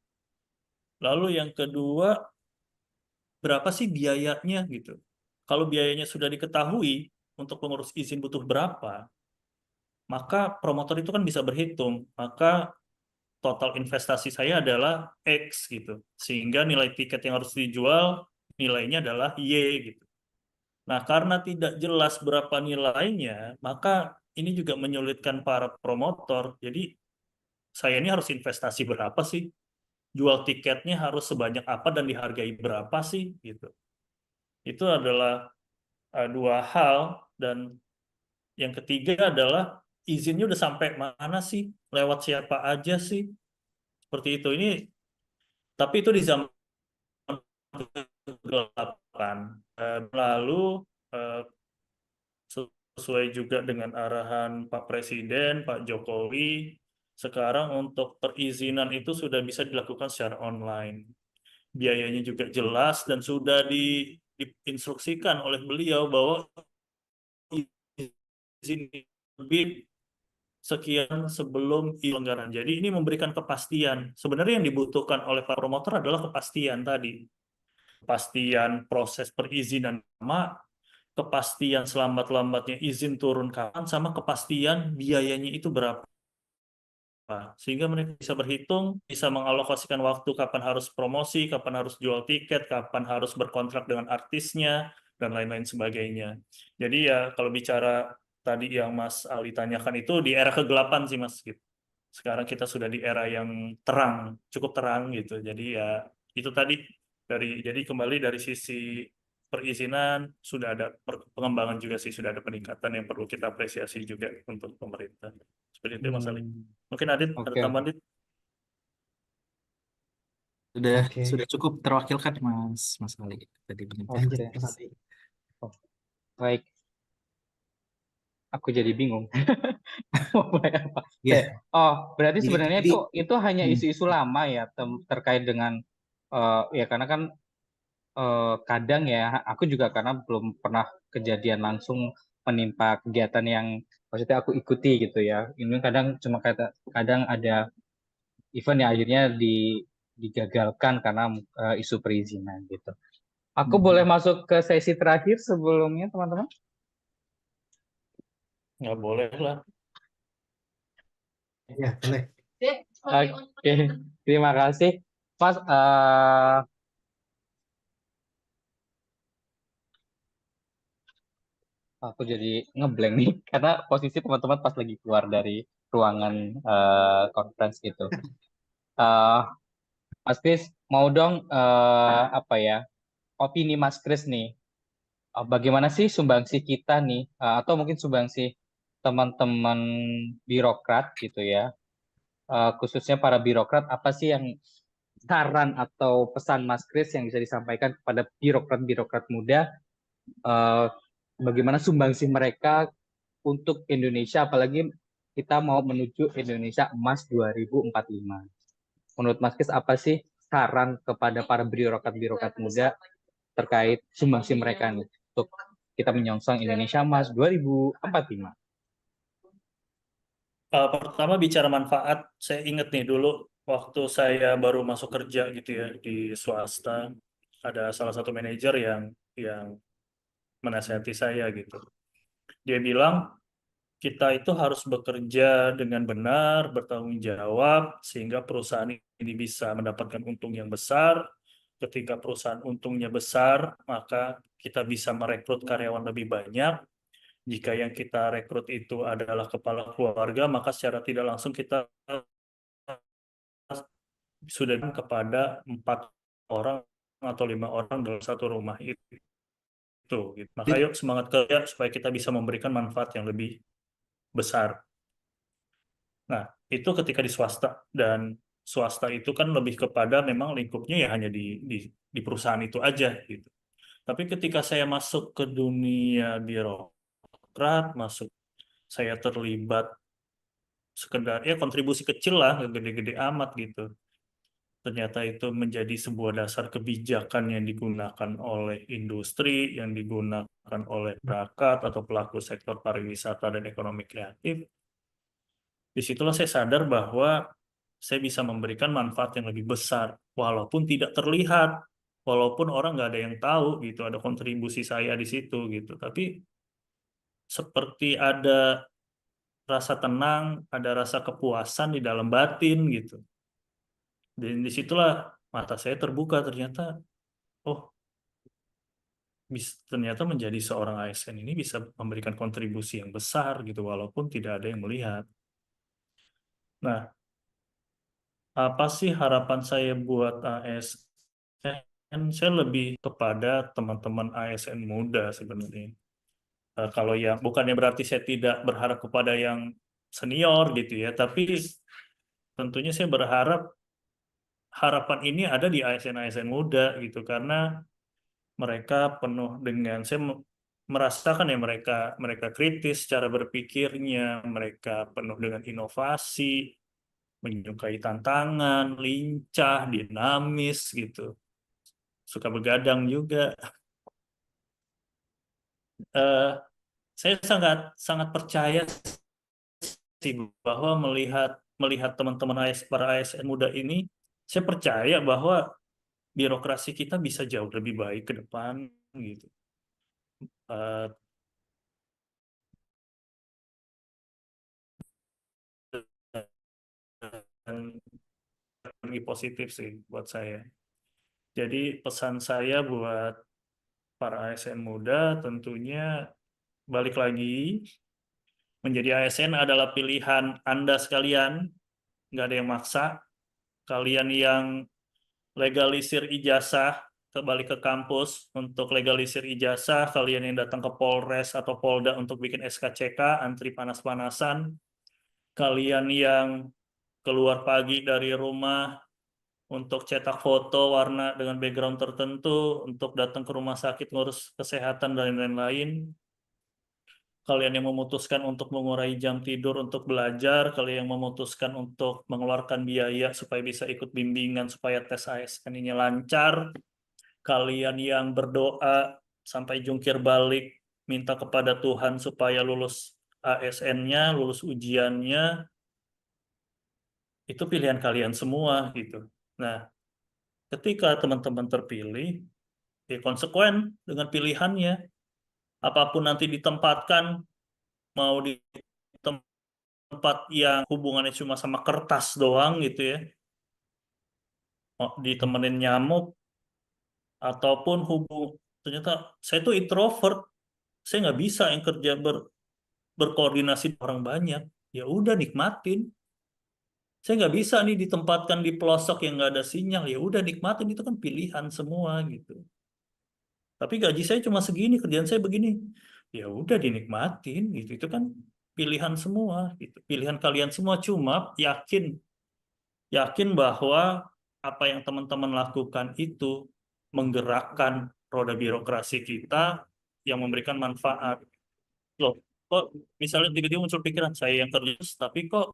Lalu yang kedua, berapa sih biayanya gitu. Kalau biayanya sudah diketahui, untuk pengurus izin butuh berapa, maka promotor itu kan bisa berhitung. Maka total investasi saya adalah X gitu. Sehingga nilai tiket yang harus dijual nilainya adalah Y gitu. Nah, karena tidak jelas berapa nilainya, maka ini juga menyulitkan para promotor. Jadi saya ini harus investasi berapa sih? Jual tiketnya harus sebanyak apa dan dihargai berapa sih gitu. Itu adalah dua hal. Dan yang ketiga adalah izinnya udah sampai mana sih, lewat siapa aja sih, seperti itu. Ini tapi itu di zaman kegelapan. Lalu eh, sesuai juga dengan arahan Pak Presiden, Pak Jokowi, sekarang untuk perizinan itu sudah bisa dilakukan secara online. Biayanya juga jelas dan sudah diinstruksikan oleh beliau bahwa izin lebih sekian sebelum pelanggaran. Jadi ini memberikan kepastian. Sebenarnya yang dibutuhkan oleh para promotor adalah kepastian tadi. Kepastian proses perizinan sama, kepastian selambat-lambatnya izin turun kapan, sama kepastian biayanya itu berapa. Sehingga mereka bisa berhitung, bisa mengalokasikan waktu kapan harus promosi, kapan harus jual tiket, kapan harus berkontrak dengan artisnya, dan lain-lain sebagainya. Jadi ya kalau bicara tadi yang Mas Ali tanyakan itu di era kegelapan sih Mas. Gitu. Sekarang kita sudah di era yang terang, cukup terang gitu. Jadi ya itu tadi jadi kembali dari sisi perizinan sudah ada pengembangan juga sih, sudah ada peningkatan yang perlu kita apresiasi juga untuk pemerintah. Seperti itu Mas Ali. Mungkin Adit ada Oke. tambahan Adit? Sudah cukup terwakilkan Mas Ali tadi Oke. penyampaian. Mas Adi. Oh, baik. Aku jadi bingung. Mau mulai apa? Ya, Oh, berarti sebenarnya jadi itu hanya isu-isu lama ya terkait dengan ya karena kan kadang ya aku juga karena belum pernah kejadian langsung menimpa kegiatan yang maksudnya aku ikuti gitu ya. Ini kadang cuma kadang ada event yang akhirnya digagalkan karena isu perizinan gitu. Aku boleh masuk ke sesi terakhir sebelumnya teman-teman? Nggak boleh lah. Ya, boleh. Oke, terima kasih. Mas, aku jadi ngeblank nih karena posisi teman-teman pas lagi keluar dari ruangan conference gitu. Eh, Mas Kris, mau dong apa ya opini Mas Kris nih. Bagaimana sih sumbangsi kita nih, atau mungkin sumbangsi teman-teman birokrat gitu ya, khususnya para birokrat, apa sih yang saran atau pesan Mas Kris yang bisa disampaikan kepada birokrat-birokrat muda, eh, bagaimana sumbangsi mereka untuk Indonesia, apalagi kita mau menuju Indonesia Emas 2045. Menurut Mas Kris, apa sih saran kepada para birokrat-birokrat muda terkait sumbangsi mereka nih untuk kita menyongsong Indonesia Emas 2045? Pertama bicara manfaat, saya ingat nih dulu waktu saya baru masuk kerja gitu ya di swasta, ada salah satu manajer yang menasihati saya gitu. Dia bilang kita itu harus bekerja dengan benar, bertanggung jawab sehingga perusahaan ini bisa mendapatkan untung yang besar. Ketika perusahaan untungnya besar, maka kita bisa merekrut karyawan lebih banyak. Jika yang kita rekrut itu adalah kepala keluarga, maka secara tidak langsung kita sudah kepada 4 orang atau 5 orang dalam satu rumah itu. Gitu. Maka yuk semangat kerja supaya kita bisa memberikan manfaat yang lebih besar. Nah, itu ketika di swasta. Dan swasta itu kan lebih kepada memang lingkupnya ya hanya di perusahaan itu aja. Gitu. Tapi ketika saya masuk ke dunia birokrat, saya terlibat sekedar ya kontribusi kecil lah, nggak gede-gede amat gitu. Ternyata itu menjadi sebuah dasar kebijakan yang digunakan oleh industri, yang digunakan oleh perangkat atau pelaku sektor pariwisata dan ekonomi kreatif. Disitulah saya sadar bahwa saya bisa memberikan manfaat yang lebih besar, walaupun tidak terlihat, walaupun orang nggak ada yang tahu gitu, ada kontribusi saya di situ gitu. Tapi seperti ada rasa tenang, ada rasa kepuasan di dalam batin gitu. Dan disitulah mata saya terbuka ternyata, oh ternyata menjadi seorang ASN ini bisa memberikan kontribusi yang besar gitu, walaupun tidak ada yang melihat. Nah, apa sih harapan saya buat ASN? Saya lebih kepada teman-teman ASN muda sebenarnya. Kalau yang bukannya berarti saya tidak berharap kepada yang senior gitu ya. Tapi tentunya saya berharap harapan ini ada di ASN-ASN muda gitu, karena mereka penuh dengan, saya merasakan ya, mereka kritis cara berpikirnya, mereka penuh dengan inovasi, menyukai tantangan, lincah, dinamis gitu, suka begadang juga. Eh, saya sangat sangat percaya sih bahwa melihat melihat teman-teman para ASN muda ini, saya percaya bahwa birokrasi kita bisa jauh lebih baik ke depan gitu. Eh, dan lebih positif sih buat saya. Jadi pesan saya buat para ASN muda, tentunya balik lagi, menjadi ASN adalah pilihan Anda sekalian, nggak ada yang maksa. Kalian yang legalisir ijazah, kembali ke kampus untuk legalisir ijazah, kalian yang datang ke Polres atau Polda untuk bikin SKCK, antri panas-panasan, kalian yang keluar pagi dari rumah untuk cetak foto warna dengan background tertentu, untuk datang ke rumah sakit ngurus kesehatan dan lain-lain, kalian yang memutuskan untuk mengurangi jam tidur untuk belajar, kalian yang memutuskan untuk mengeluarkan biaya supaya bisa ikut bimbingan supaya tes ASN ini lancar, kalian yang berdoa sampai jungkir balik minta kepada Tuhan supaya lulus ASN-nya, lulus ujiannya, itu pilihan kalian semua gitu. Nah, ketika teman-teman terpilih, ya konsekuen dengan pilihannya. Apapun nanti ditempatkan, mau di tempat yang hubungannya cuma sama kertas doang gitu ya, mau ditemenin nyamuk, ataupun ternyata saya tuh introvert, saya nggak bisa yang kerja berkoordinasi dengan orang banyak, ya udah nikmatin. Saya nggak bisa nih ditempatkan di pelosok yang nggak ada sinyal, ya udah nikmatin, itu kan pilihan semua gitu. Tapi gaji saya cuma segini, kerjaan saya begini, ya udah dinikmatin gitu. Itu kan pilihan semua gitu. Pilihan kalian semua, cuma yakin bahwa apa yang teman-teman lakukan itu menggerakkan roda birokrasi kita yang memberikan manfaat. Loh, kok misalnya tiba-tiba muncul pikiran, saya yang kerja tapi kok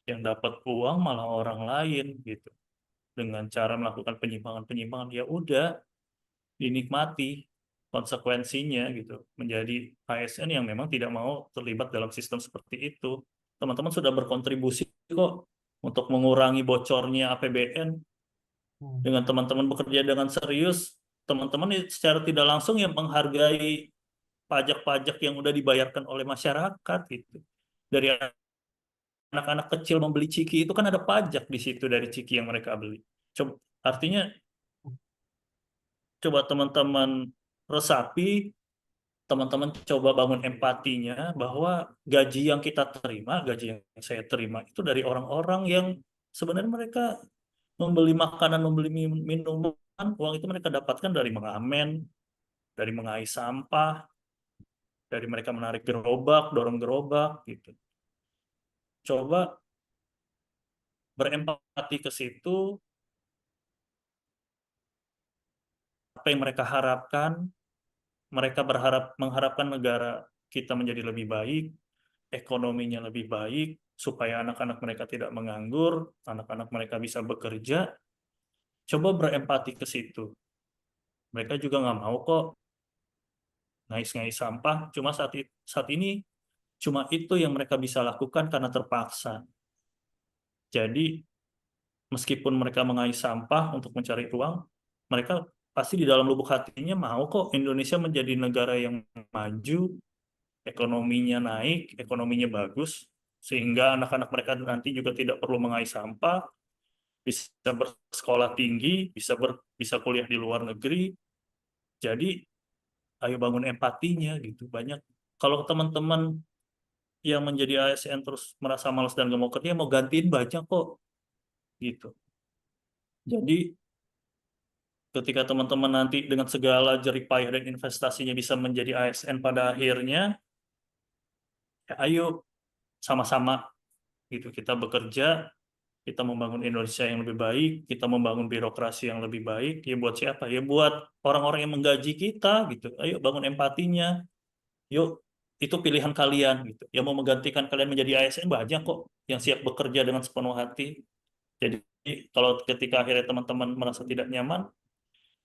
yang dapat uang malah orang lain gitu. Dengan cara melakukan penyimpangan-penyimpangan, ya udah dinikmati konsekuensinya gitu. Menjadi ASN yang memang tidak mau terlibat dalam sistem seperti itu. Teman-teman sudah berkontribusi kok untuk mengurangi bocornya APBN. Dengan teman-teman bekerja dengan serius, teman-teman secara tidak langsung yang menghargai pajak-pajak yang udah dibayarkan oleh masyarakat gitu. Dari anak-anak kecil membeli ciki itu kan ada pajak di situ dari ciki yang mereka beli. Artinya coba teman-teman resapi, teman-teman coba bangun empatinya bahwa gaji yang kita terima, gaji yang saya terima itu dari orang-orang yang sebenarnya mereka membeli makanan, membeli minuman, uang itu mereka dapatkan dari mengamen, dari mengais sampah, dari mereka menarik gerobak, dorong gerobak gitu. Coba berempati ke situ, apa yang mereka harapkan, mereka mengharapkan negara kita menjadi lebih baik, ekonominya lebih baik, supaya anak-anak mereka tidak menganggur, anak-anak mereka bisa bekerja. Coba berempati ke situ. Mereka juga nggak mau kok ngais-ngais sampah. Cuma saat ini cuma itu yang mereka bisa lakukan karena terpaksa. Jadi meskipun mereka mengais sampah untuk mencari uang, mereka pasti di dalam lubuk hatinya mau kok Indonesia menjadi negara yang maju, ekonominya naik, ekonominya bagus, sehingga anak-anak mereka nanti juga tidak perlu mengais sampah, bisa bersekolah tinggi, bisa kuliah di luar negeri. Jadi ayo bangun empatinya gitu. Banyak kalau teman-teman yang menjadi ASN terus merasa malas dan gak mau kerja, mau gantiin banyak kok gitu. Jadi ketika teman-teman nanti dengan segala jerih payah dan investasinya bisa menjadi ASN pada akhirnya, ya ayo sama-sama gitu. Kita bekerja, kita membangun Indonesia yang lebih baik, kita membangun birokrasi yang lebih baik. Ya buat siapa? Ya buat orang-orang yang menggaji kita gitu. Ayo bangun empatinya. Yuk, itu pilihan kalian gitu. Yang mau menggantikan kalian menjadi ASN banyak kok yang siap bekerja dengan sepenuh hati. Jadi kalau ketika akhirnya teman-teman merasa tidak nyaman,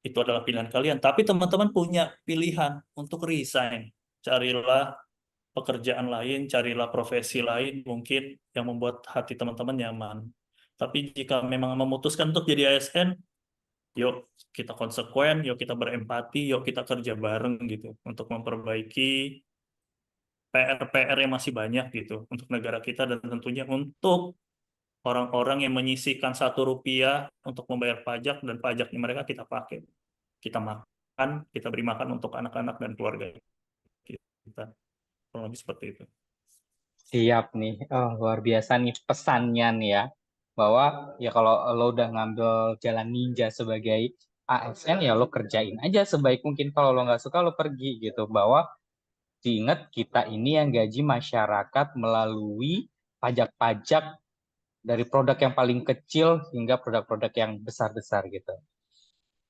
itu adalah pilihan kalian. Tapi teman-teman punya pilihan untuk resign. Carilah pekerjaan lain, carilah profesi lain mungkin yang membuat hati teman-teman nyaman. Tapi jika memang memutuskan untuk jadi ASN, yuk kita konsekuen, yuk kita berempati, yuk kita kerja bareng gitu untuk memperbaiki PR-PR yang masih banyak gitu untuk negara kita dan tentunya untuk orang-orang yang menyisihkan Rp1 untuk membayar pajak dan pajaknya mereka kita pakai. Kita makan, kita beri makan untuk anak-anak dan keluarga kita. Kurang lebih seperti itu. Siap nih. Oh, luar biasa nih pesannya nih ya. Bahwa ya kalau lo udah ngambil jalan ninja sebagai ASN ya lo kerjain aja sebaik mungkin. Kalau lo nggak suka lo pergi gitu. Bahwa diingat kita ini yang gaji masyarakat melalui pajak-pajak dari produk yang paling kecil hingga produk-produk yang besar-besar gitu.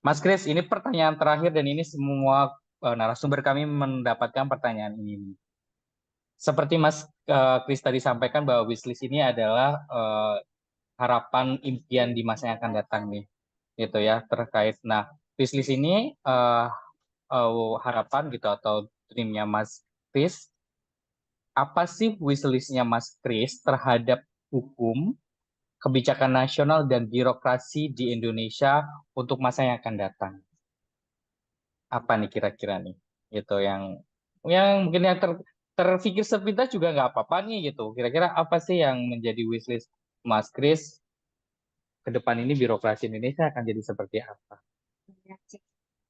Mas Kris, ini pertanyaan terakhir dan ini semua narasumber kami mendapatkan pertanyaan ini. Seperti Mas Kris tadi sampaikan bahwa wishlist ini adalah harapan impian di masa yang akan datang nih, gitu ya terkait. Nah, wishlist ini harapan gitu atau dreamnya Mas Kris, apa sih wishlistnya Mas Kris terhadap hukum, kebijakan nasional dan birokrasi di Indonesia untuk masa yang akan datang? Apa nih kira-kira nih? Gitu yang mungkin yang terpikir sepintas juga nggak apa-apa nih gitu. Kira-kira apa sih yang menjadi wishlist Mas Kris ke depan ini birokrasi Indonesia akan jadi seperti apa?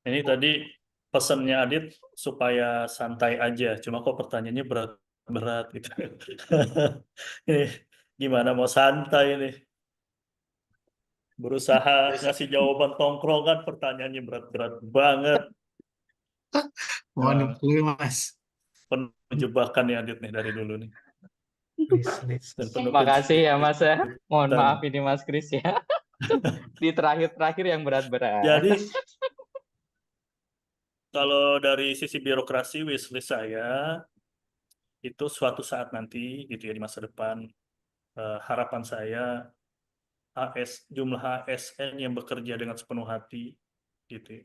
Ini tadi pesannya Adit supaya santai aja. Cuma kok pertanyaannya berat-berat gitu. Ini gimana mau santai ini? Berusaha ngasih jawaban tongkrongan, pertanyaannya berat-berat banget. Mohon Nah, dimaklumi Mas. penuh jebakan nih Adit nih dari dulu nih. Wishlist. Dan penuh Makasih ya Mas ya. Mohon kejutan. maaf ini Mas Kris ya. Di terakhir-terakhir yang berat-berat. Jadi kalau dari sisi birokrasi wishlist saya itu suatu saat nanti gitu ya di masa depan harapan saya jumlah ASN yang bekerja dengan sepenuh hati gitu ya.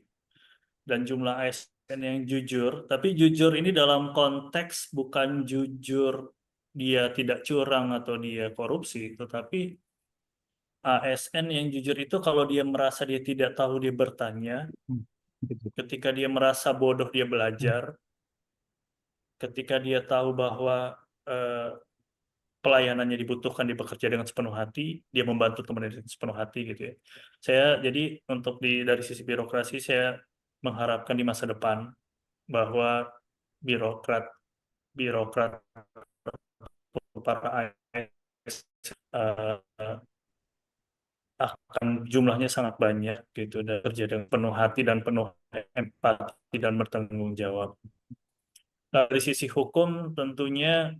Dan jumlah ASN yang jujur, tapi jujur ini dalam konteks bukan jujur dia tidak curang atau dia korupsi, tetapi ASN yang jujur itu kalau dia merasa dia tidak tahu dia bertanya, ketika dia merasa bodoh dia belajar, ketika dia tahu bahwa pelayanannya dibutuhkan, dia bekerja dengan sepenuh hati, dia membantu teman dengan sepenuh hati gitu ya. Saya jadi untuk dari sisi birokrasi saya mengharapkan di masa depan bahwa birokrat para ASN akan jumlahnya sangat banyak gitu dan kerja dengan penuh hati dan penuh empati dan bertanggung jawab. Dari sisi hukum tentunya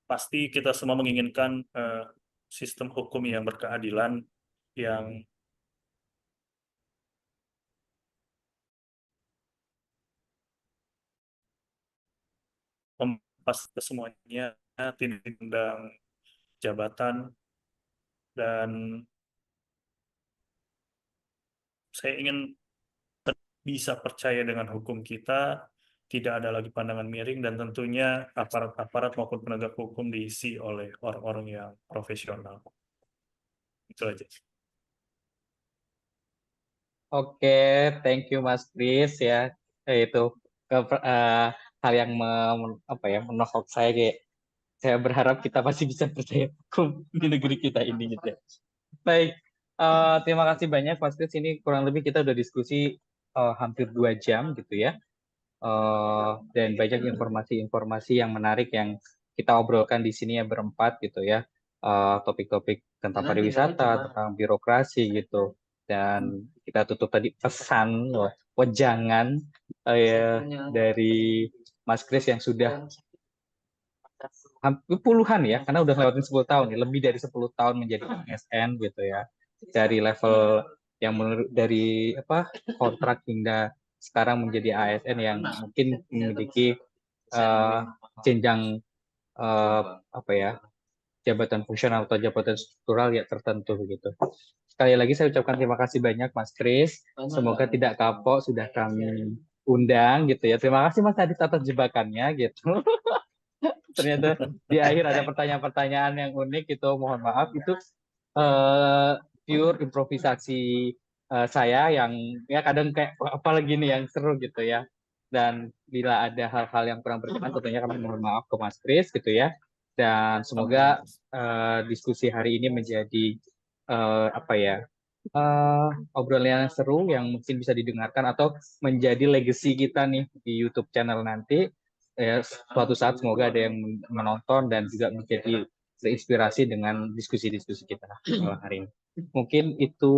pasti kita semua menginginkan sistem hukum yang berkeadilan yang mempas semuanya, tidak tendang jabatan, dan saya ingin bisa percaya dengan hukum kita, tidak ada lagi pandangan miring, dan tentunya aparat-aparat maupun penegak hukum diisi oleh orang-orang yang profesional. Itu aja. Oke, thank you Mas Kris ya. Itu hal yang menohok saya kayak saya berharap kita masih bisa percaya hukum di negeri kita ini gitu ya. Baik, terima kasih banyak Mas Kris. Ini kurang lebih kita udah diskusi hampir 2 jam gitu ya. Dan banyak informasi-informasi yang menarik yang kita obrolkan di sini ya berempat gitu ya. Topik-topik tentang pariwisata, tentang birokrasi gitu. Dan kita tutup tadi pesan wejangan dari Mas Kris yang sudah hampir puluhan ya, karena udah lewatin 10 tahun ya, lebih dari 10 tahun menjadi ASN gitu ya. Dari level yang menurut dari kontrak hingga sekarang menjadi ASN yang mungkin memiliki jenjang jabatan fungsional atau jabatan struktural ya tertentu begitu. Sekali lagi saya ucapkan terima kasih banyak Mas Kris. Semoga tidak kapok sudah kami undang gitu ya. Terima kasih Mas Adit atas jebakannya gitu. Ternyata di akhir ada pertanyaan-pertanyaan yang unik gitu. Mohon maaf itu pure improvisasi saya yang ya kadang kayak apalagi nih yang seru gitu ya. Dan bila ada hal-hal yang kurang berkenan tentunya kami mohon maaf ke Mas Kris gitu ya. Dan semoga diskusi hari ini menjadi obrolan yang seru yang mungkin bisa didengarkan atau menjadi legacy kita nih di YouTube channel nanti. Ya, suatu saat semoga ada yang menonton dan juga menjadi terinspirasi dengan diskusi-diskusi kita malam hari ini. Mungkin itu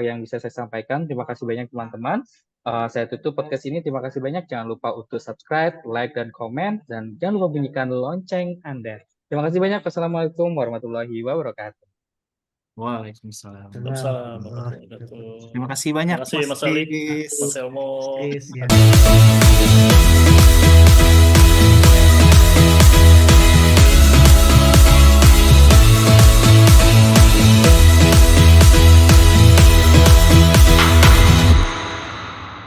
yang bisa saya sampaikan. Terima kasih banyak teman-teman. Saya tutup podcast ini. Terima kasih banyak. Jangan lupa untuk subscribe, like, dan komen. Dan jangan lupa bunyikan lonceng Anda. Terima kasih banyak. Wassalamualaikum warahmatullahi wabarakatuh. Waalaikumsalam. Waalaikumsalam warahmatullahi wabarakatuh. Terima kasih banyak Terima kasih Mas Mas Ali, Kris. Mas Elmo. Chris, ya.